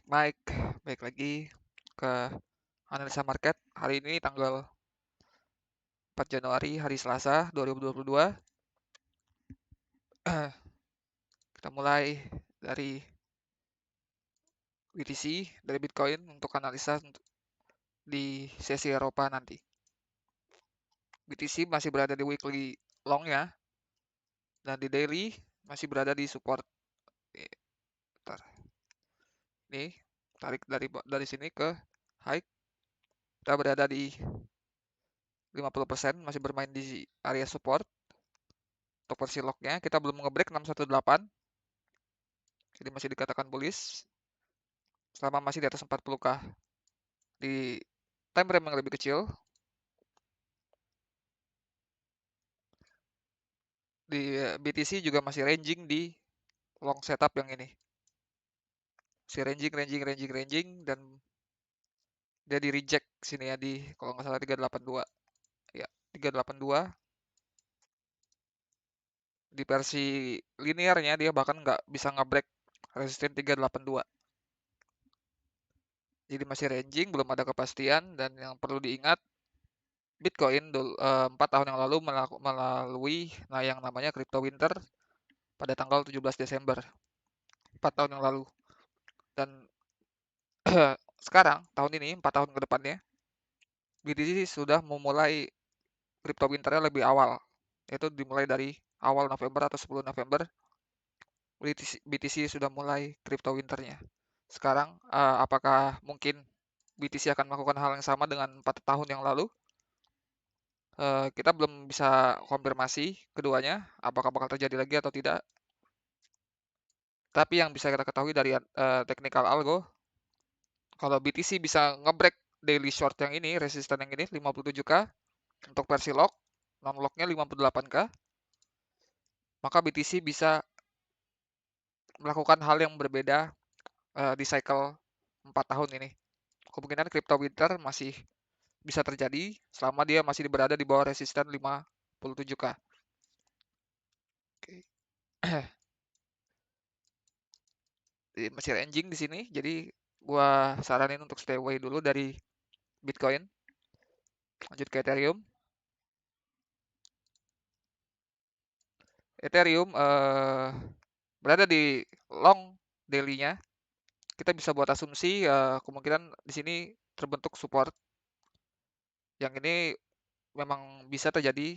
Baik, baik lagi ke analisa market hari ini tanggal 4 Januari hari Selasa 2022. Kita mulai dari BTC, dari Bitcoin untuk analisa di sesi Eropa nanti. BTC masih berada di weekly long ya, dan di daily masih berada di support. Bentar. Nih, tarik dari sini ke high, kita berada di 50%, masih bermain di area support. Untuk versi lognya kita belum ngebreak 618, jadi masih dikatakan bullish selama masih di atas 40k. Di time frame yang lebih kecil, di BTC juga masih ranging di long setup yang ini. Si ranging, dan dia di reject sini ya, di kalau nggak salah 382. Ya, 382. Di versi linearnya dia bahkan nggak bisa nge-break resisten 382. Jadi masih ranging, belum ada kepastian, dan yang perlu diingat, Bitcoin 4 tahun yang lalu melalui yang namanya crypto winter pada tanggal 17 Desember 4 tahun yang lalu. Dan sekarang tahun ini 4 tahun ke depannya BTC sudah memulai crypto winternya lebih awal, yaitu dimulai dari awal November atau 10 November BTC sudah mulai crypto winternya. Sekarang apakah mungkin BTC akan melakukan hal yang sama dengan 4 tahun yang lalu? Kita belum bisa konfirmasi keduanya, apakah bakal terjadi lagi atau tidak. Tapi yang bisa kita ketahui dari technical algo, kalau BTC bisa ngebreak daily short yang ini, resisten yang ini 57k untuk versi lock, non locknya 58k, maka BTC bisa melakukan hal yang berbeda di cycle 4 tahun ini. Kemungkinan crypto winter masih bisa terjadi selama dia masih berada di bawah resisten 57k. Oke. Masih ranging di sini, jadi gua saranin untuk stay away dulu dari Bitcoin. Lanjut ke Ethereum. Ethereum berada di long daily-nya. Kita bisa buat asumsi kemungkinan di sini terbentuk support. Yang ini memang bisa terjadi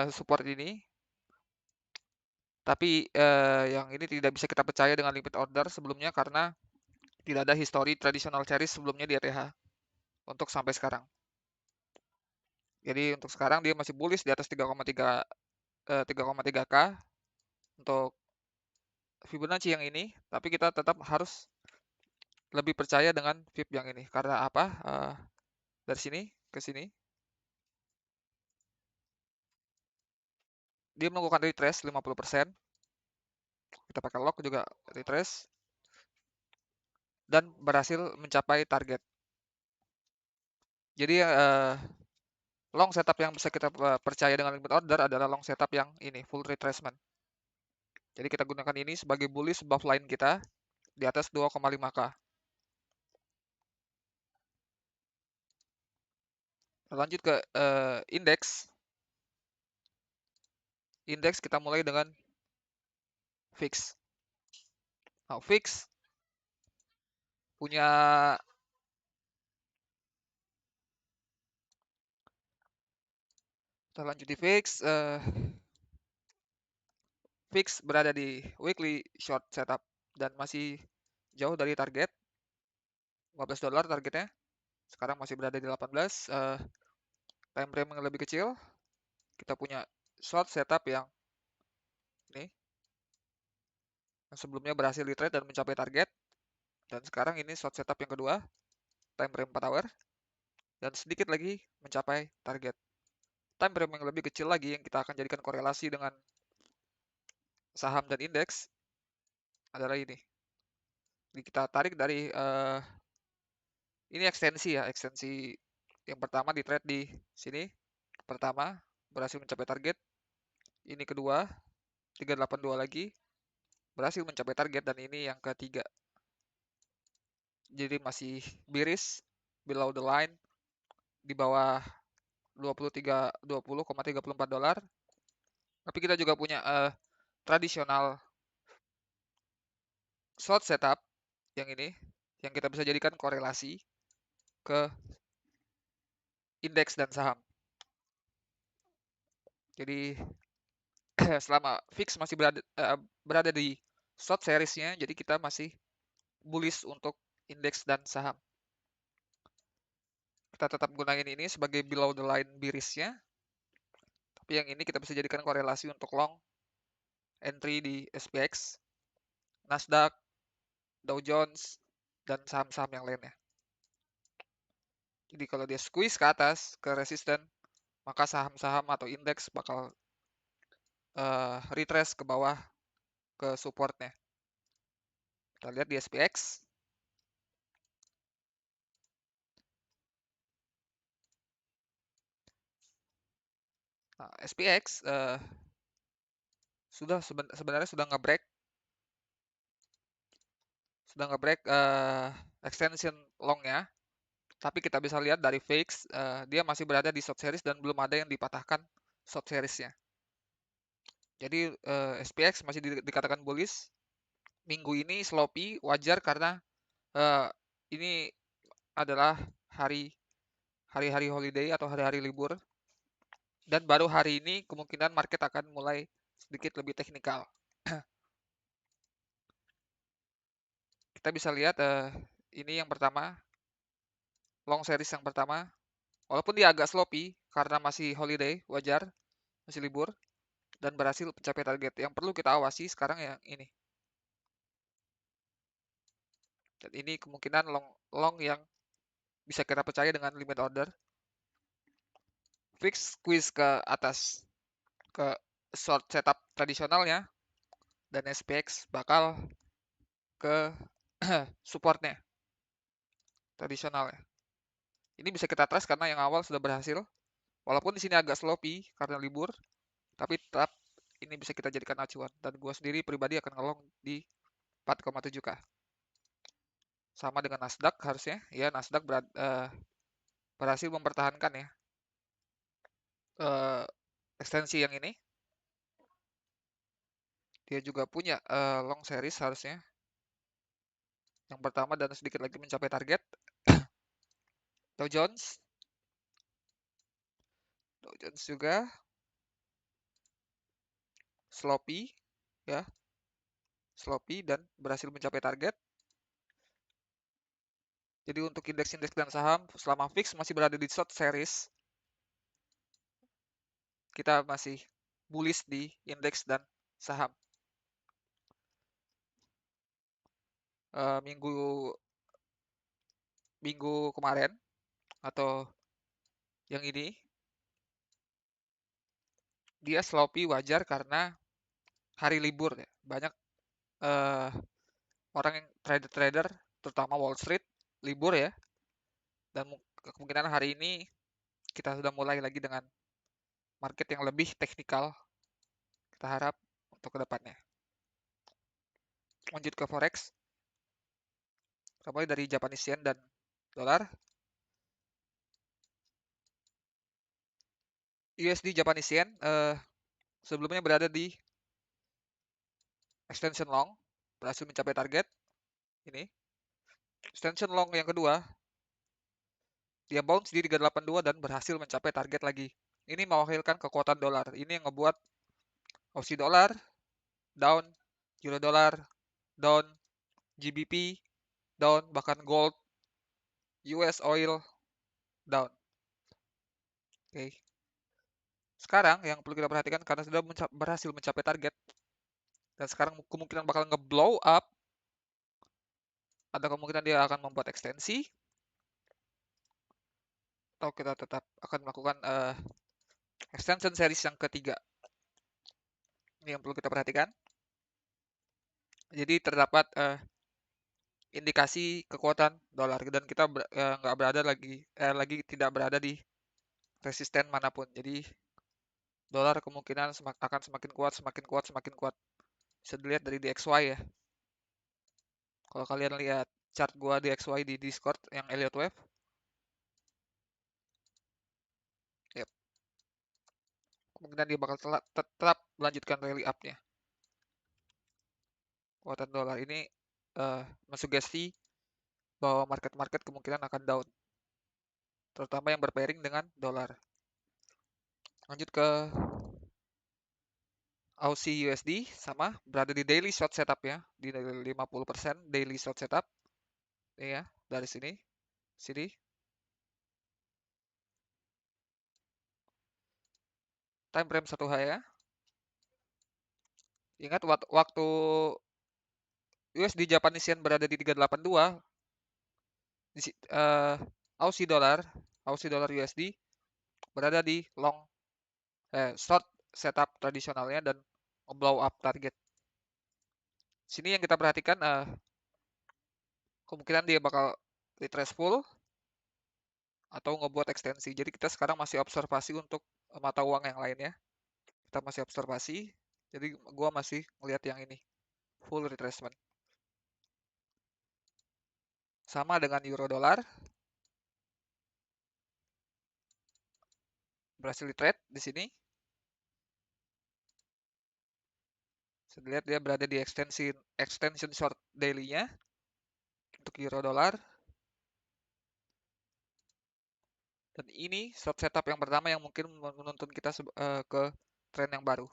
support ini, tapi yang ini tidak bisa kita percaya dengan limit order sebelumnya karena tidak ada history traditional series sebelumnya di ETH untuk sampai sekarang. Jadi untuk sekarang dia masih bullish di atas 3,3k untuk Fibonacci yang ini, tapi kita tetap harus lebih percaya dengan Fib yang ini. Karena apa? Dari sini ke sini dia melakukan retrace 50%. Kita pakai lock juga retrace dan berhasil mencapai target. Jadi long setup yang bisa kita percaya dengan limit order adalah long setup yang ini full retracement. Jadi kita gunakan ini sebagai bullish buff line kita di atas 2,5k. Lanjut ke indeks. Indeks kita mulai dengan fix. Nah, fix punya kita lanjut di fix. Fix berada di weekly short setup dan masih jauh dari target. $15 targetnya. Sekarang masih berada di 18. Time frame yang lebih kecil. Kita punya short setup yang ini. Yang sebelumnya berhasil di trade dan mencapai target. Dan sekarang ini short setup yang kedua. Time frame 4 hour. Dan sedikit lagi mencapai target. Time frame yang lebih kecil lagi yang kita akan jadikan korelasi dengan saham dan indeks adalah ini. Jadi kita tarik dari ini ekstensi ya, ekstensi yang pertama di trade di sini. Pertama berhasil mencapai target. Ini kedua 382 lagi berhasil mencapai target dan ini yang ketiga. jadi masih bearish below the line di bawah 20,34 dolar. Tapi kita juga punya tradisional short setup yang ini, yang kita bisa jadikan korelasi ke indeks dan saham. Jadi selama fix masih berada di short seriesnya, jadi kita masih bullish untuk indeks dan saham. Kita tetap gunain ini sebagai below the line bearishnya, tapi yang ini kita bisa jadikan korelasi untuk long entry di SPX, Nasdaq, Dow Jones, dan saham-saham yang lainnya. Jadi kalau dia squeeze ke atas, ke resisten, maka saham-saham atau indeks bakal retrace ke bawah ke supportnya. Kita lihat di SPX. Nah, SPX sebenarnya sudah nge-break extension longnya, tapi kita bisa lihat dari VIX dia masih berada di short series dan belum ada yang dipatahkan short seriesnya. Jadi SPX masih dikatakan bullish. Minggu ini sloppy, wajar karena ini adalah hari-hari holiday atau hari-hari libur, dan baru hari ini kemungkinan market akan mulai sedikit lebih teknikal. Kita bisa lihat ini yang pertama, long series yang pertama, walaupun dia agak sloppy karena masih holiday, wajar, masih libur, dan berhasil mencapai target. Yang perlu kita awasi sekarang yang ini. Dan ini kemungkinan long yang bisa kita percaya dengan limit order. Fix squeeze ke atas, ke short setup tradisionalnya, dan SPX bakal ke supportnya tradisionalnya. Ini bisa kita trust karena yang awal sudah berhasil. Walaupun di sini agak sloppy karena libur, tapi tetap ini bisa kita jadikan acuan. Dan gue sendiri pribadi akan ngelong di 4,7K. Sama dengan Nasdaq harusnya. Ya, Nasdaq berhasil mempertahankan ya ekstensi yang ini. Dia juga punya long series harusnya. Yang pertama dan sedikit lagi mencapai target. Dow Jones juga sloppy ya, sloppy dan berhasil mencapai target. Jadi untuk indeks-indeks dan saham selama fix masih berada di short series, kita masih bullish di indeks dan saham. Minggu kemarin atau yang ini dia sloppy, wajar karena hari libur ya. Banyak orang yang trader-trader terutama Wall Street libur ya, dan kemungkinan hari ini kita sudah mulai lagi dengan market yang lebih teknikal, kita harap untuk kedepannya. Lanjut ke forex, kita mulai dari Japanese yen dan dolar. USD Japanese yen sebelumnya berada di extension long, berhasil mencapai target. Ini extension long yang kedua, dia bounce di 382 dan berhasil mencapai target lagi. Ini mewakilkan kekuatan dolar. Ini yang ngebuat Aussie dollar down, Euro dollar down, GBP down, bahkan gold, US oil down. Oke. Sekarang yang perlu kita perhatikan karena sudah berhasil mencapai target dan sekarang kemungkinan bakal nge-blow up, ada kemungkinan dia akan membuat ekstensi, atau kita tetap akan melakukan extension series yang ketiga. Ini yang perlu kita perhatikan. Jadi terdapat indikasi kekuatan dolar dan kita nggak berada lagi tidak berada di resisten manapun. Jadi dolar kemungkinan akan semakin kuat. Bisa dilihat dari DXY ya. Kalau kalian lihat chart gua di XY di Discord yang Elliott Wave. Yep. Kemungkinan dia bakal tetap melanjutkan rally up-nya. Kekuatan dolar ini mensugesti bahwa market-market kemungkinan akan down, terutama yang berpairing dengan dolar. Lanjut ke Aussie USD, sama berada di daily short setup ya, di 50% daily short setup. Ini ya, dari sini, time frame 1H ya. Ingat waktu USD Japanese Yen berada di 382, Aussie dollar USD berada di short setup tradisionalnya dan blow up target. Sini yang kita perhatikan kemungkinan dia bakal retrace full atau ngebuat ekstensi. Jadi kita sekarang masih observasi untuk mata uang yang lainnya. Kita masih observasi. Jadi gua masih melihat yang ini, full retracement. Sama dengan euro dolar. Berhasil di trade di sini. Saya lihat dia berada di extension short daily-nya untuk euro dolar. Dan ini short setup yang pertama yang mungkin menuntun kita ke tren yang baru.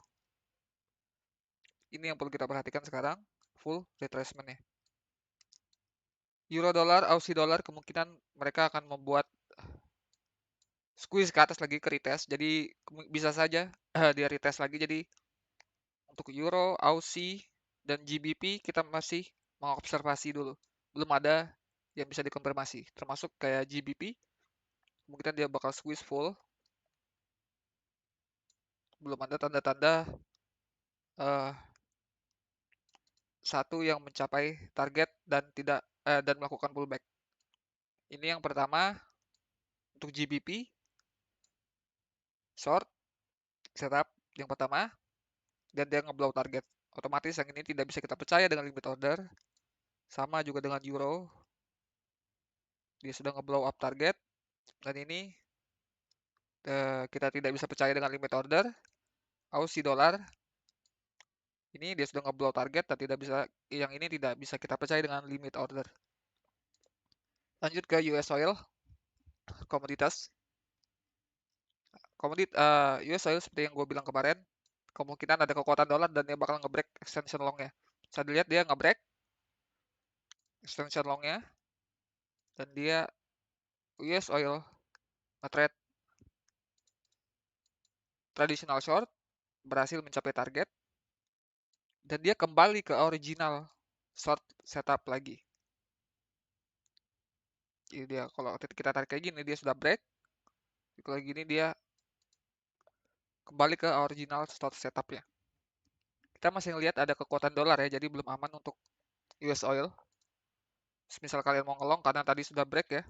Ini yang perlu kita perhatikan sekarang, full retracement-nya. Euro dolar, Aussie dolar kemungkinan mereka akan membuat squeeze ke atas lagi ke retest. Jadi bisa saja dia retest lagi. Jadi untuk euro, Aussie, dan GBP kita masih mengobservasi dulu. Belum ada yang bisa dikonfirmasi. Termasuk kayak GBP, kemungkinan dia bakal squeeze full. Belum ada tanda-tanda satu yang mencapai target dan dan melakukan pullback. Ini yang pertama untuk GBP short setup yang pertama, dan dia ngeblow target. Otomatis yang ini tidak bisa kita percaya dengan limit order. Sama juga dengan euro, dia sudah ngeblow up target, dan ini kita tidak bisa percaya dengan limit order. Aussie dollar ini dia sudah ngeblow target dan yang ini tidak bisa kita percaya dengan limit order. Lanjut ke US oil komoditas. US oil seperti yang gue bilang kemarin, kemungkinan ada kekuatan dolar dan dia bakal ngebreak extension long-nya. Saya lihat dia ngebreak extension long-nya, dan dia US oil nge-trade traditional short, berhasil mencapai target, dan dia kembali ke original short setup lagi. Jadi dia kalau kita tarik kayak gini dia sudah break, kalau gini dia kembali ke original short setupnya. Kita masih lihat ada kekuatan dolar ya, jadi belum aman untuk US oil. Misal kalian mau ngelong karena tadi sudah break ya.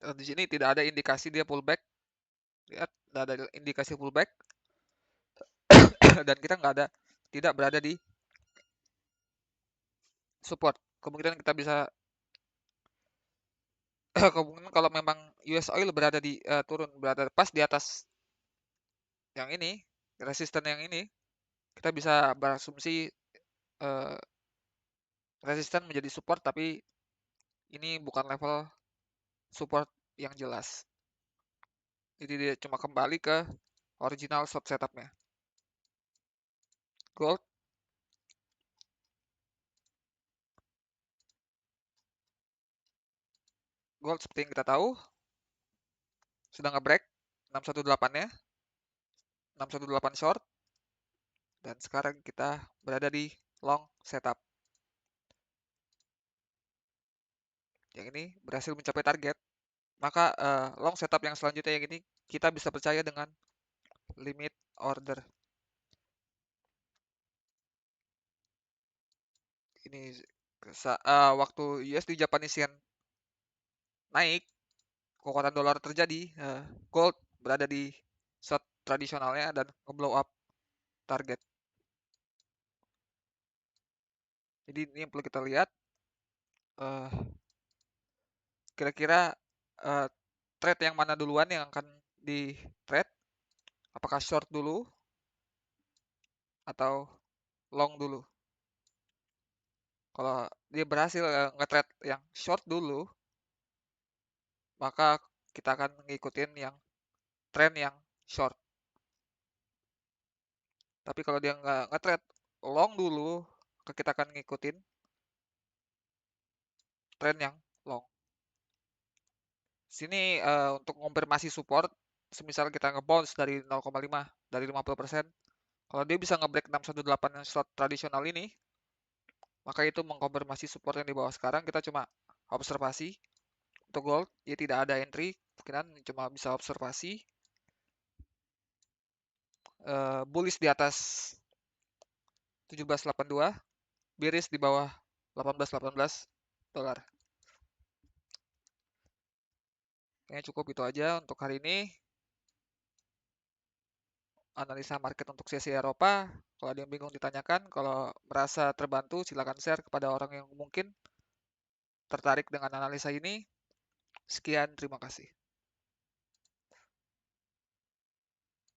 Dan di sini tidak ada indikasi dia pullback. Lihat, tidak ada indikasi pullback. Dan kita tidak berada di support. Kemungkinan kita bisa kemungkinan kalau memang US oil berada di berada pas di atas yang ini, resisten yang ini, kita bisa berasumsi resisten menjadi support, tapi ini bukan level support yang jelas. Jadi dia cuma kembali ke original short setupnya. Gold seperti yang kita tahu sudah nge-break 618-nya, 618 short, dan sekarang kita berada di long setup. Yang ini berhasil mencapai target, maka long setup yang selanjutnya yang ini kita bisa percaya dengan limit order. Ini waktu USD Japanese Yen naik, kekuatan dolar terjadi, gold berada di short tradisionalnya dan nge-blow up target. Jadi ini yang perlu kita lihat, eh, kira-kira eh, trade yang mana duluan yang akan di trade, apakah short dulu atau long dulu. Kalau dia berhasil nge-trade yang short dulu, maka kita akan ngikutin yang trend yang short. Tapi kalau dia nggak nge-trade long dulu, kita akan ngikutin trend yang long. Sini untuk konfirmasi support, semisal kita nge-bounce dari 0,5 dari 50%, kalau dia bisa nge-break 618 yang short tradisional ini, maka itu mengkonfirmasi support yang di bawah sekarang. Kita cuma observasi. Untuk gold, ya tidak ada entry, mungkinan cuma bisa observasi. Bullish di atas 1782, bearish di bawah 1818 dolar. Kayaknya cukup itu aja untuk hari ini. Analisa market untuk sesi Eropa. Kalau ada yang bingung ditanyakan, kalau merasa terbantu silakan share kepada orang yang mungkin tertarik dengan analisa ini. Sekian, terima kasih.